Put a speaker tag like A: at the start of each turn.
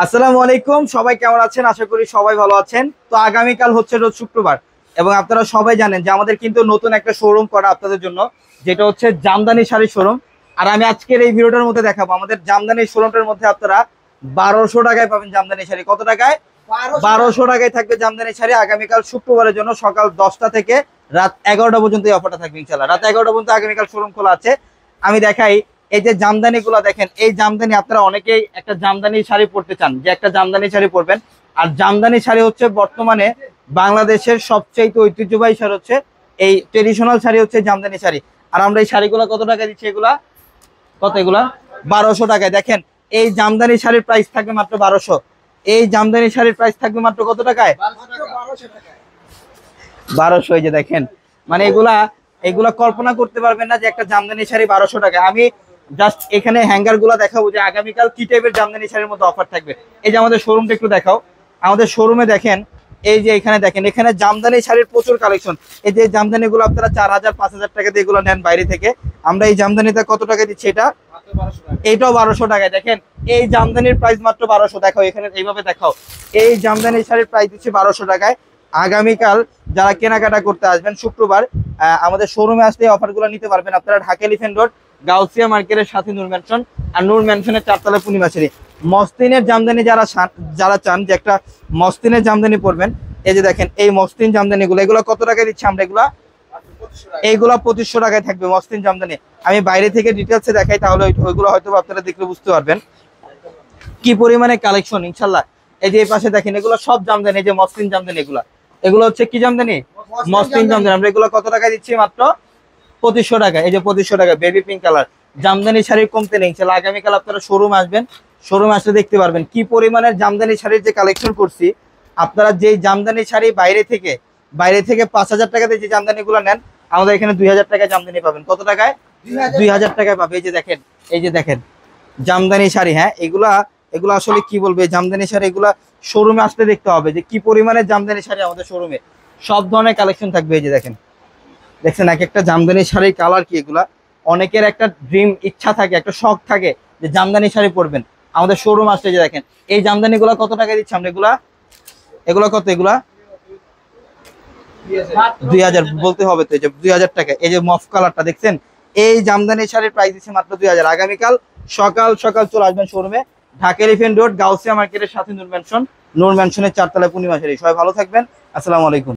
A: আসসালামু আলাইকুম, সবাই কেমন আছেন? আশা করি সবাই ভালো আছেন। তো আগামীকাল হচ্ছে রোজ শুক্রবার এবং আপনারা সবাই জানেন যে আমাদের কিন্তু নতুন একটা শোরুম করা আপনাদের জন্য, যেটা হচ্ছে জামদানি শাড়ি শোরুম। আর আমি আজকের এই ভিডিওটার মধ্যে দেখাবো আমাদের জামদানি শোরুমটার মধ্যে আপনারা 1200 টাকায় পাবেন জামদানি শাড়ি। কত টাকায়? 1200 টাকায় থাকবে জামদানি শাড়ি আগামীকাল শুক্রবারের জন্য। সকাল 10টা থেকে রাত 11টা পর্যন্ত এই অফারটা থাকবে ইনশাআল্লাহ। রাত 11টা পর্যন্ত আগামীকাল শোরুম খোলা আছে। আমি দেখাই, এই যে জামদানি গুলা দেখেন, এই জামদানি আপনারা অনেকেই একটা জামদানি শাড়ি পরতে চান, যে একটা জামদানি শাড়ি পরবেন। আর জামদানি শাড়ি হচ্ছে বর্তমানে বাংলাদেশের সবচেয়ে ঐতিহ্যবাহী শাড়ি হচ্ছে এই ট্রেডিশনাল শাড়ি হচ্ছে জামদানি শাড়ি। আর আমরা এই শাড়িগুলো কত টাকা দিচ্ছি? এগুলা কত? এগুলা 1200 টাকায়। দেখেন, এই জামদানি শাড়ির প্রাইস থাকবে মাত্র 1200। এই জামদানি শাড়ির প্রাইস থাকবে মাত্র কত টাকায়? 1200। এই যে দেখেন, মানে এগুলা এগুলা কল্পনা করতে পারবেন না যে একটা জামদানি শাড়ি 1200 টাকা। আমি জাস্ট এখানে হ্যাঙ্গার গুলা দেখাবো যে আগামীকাল কি টাইপের জামদানি শাড়ির মধ্যে অফার থাকবে। এই যে আমাদের শোরুমটা একটু দেখাও। আমাদের শোরুমে দেখেন, এই যে এখানে দেখেন, এখানে জামদানি শাড়ির প্রচুর কালেকশন। এই যে জামদানি গুলো আপনারা 4000 5000 টাকা দিয়ে এগুলো নেন বাইরে থেকে। আমরা এই জামদানিটা কত টাকা দিচ্ছি? এটাও 1200 টাকায়। দেখেন, এই জামদানির প্রাইস মাত্র 1200। দেখাও এখানে, এইভাবে দেখাও। এই জামদানি শাড়ির প্রাইস দিচ্ছি 1200 টাকায়। আগামীকাল যারা কেনাকাটা করতে আসবেন শুক্রবার, আমাদের শোরুমে আসলে অফারগুলো নিতে পারবেন। আপনারা ঢাকা এলিফ্যান্ট রোড গাউসিয়া মার্কেটের সাথে নূর ম্যানশন, আর নূর ম্যানশনের 4তলা পূর্ণিমা শাড়ি। মসলিনের জামদানি যারা চান যে একটা মসলিনের জামদানি পরবেন, এই যে দেখেন এই মসলিন জামদানি গুলো, এগুলো কত টাকায় দিচ্ছি আমরা? এইগুলা 2500 টাকায় থাকবে মসলিন জামদানি। আমি বাইরে থেকে ডিটেলসে দেখাই, তাহলে ওইগুলো হয়তো আপনারা দেখলে বুঝতে পারবেন কি পরিমাণে কালেকশন ইনশাল্লাহ। এই যে এই পাশে দেখেন, এগুলো সব জামদানি, এই যে মসলিন জামদানি। এগুলো হচ্ছে কি জামদানি? মসলিন জামদানি। আমরা এগুলো কত টাকায় দিচ্ছি? মাত্র 2500 টাকা। এই যে 2500 টাকা বেবি পিঙ্ক কালার জামদানি শাড়ির কমতে নেই ইনশাল্লাহ। আগামীকাল আপনারা শোরুম আসবেন, শোরুম আসলে দেখতে পারবেন কি পরিমাণের জামদানি শাড়ির যে কালেকশন করছি। আপনারা যে জামদানি শাড়ি বাইরে থেকে 5000 টাকাতে যে জামদানি গুলো নেন, আমাদের এখানে 2000 টাকায় জামদানি পাবেন। কত টাকায়? 2000 টাকায় পাবে। এই যে দেখেন জামদানি শাড়ি। হ্যাঁ, এগুলা আসলে কি বলবে, জামদানি শাড়ি এগুলা শোরুমে আসলে দেখতে হবে যে কি পরিমাণের জামদানি শাড়ি আমাদের শোরুমে। সব ধরনের কালেকশন থাকবে। এই যে দেখছেন এক একটা জামদানি শাড়ির কালার কি। এগুলা অনেকের একটা ড্রিম, ইচ্ছা থাকে, একটা শখ থাকে যে জামদানি শাড়ি পরবেন। আমাদের শোরুম আসলে যে দেখেন এই জামদানি গুলা কত টাকা দিচ্ছি আমরা? এগুলা কত? এগুলা 2000 বলতে হবে তো। এই যে 2000 টাকা। এই যে মফ কালারটা দেখছেন, এই জামদানি শাড়ির প্রাইস দিচ্ছে মাত্র 2000। আগামীকাল সকাল সকাল চলে আসবেন শোরুমে, ঢাকা এলিফ্যান্ট রোড গাউসিয়া মার্কেটের সাথে নূর ম্যানশনের 4তলায় পূর্ণিমা শাড়ি। সবাই ভালো থাকবেন। আসসালামু আলাইকুম।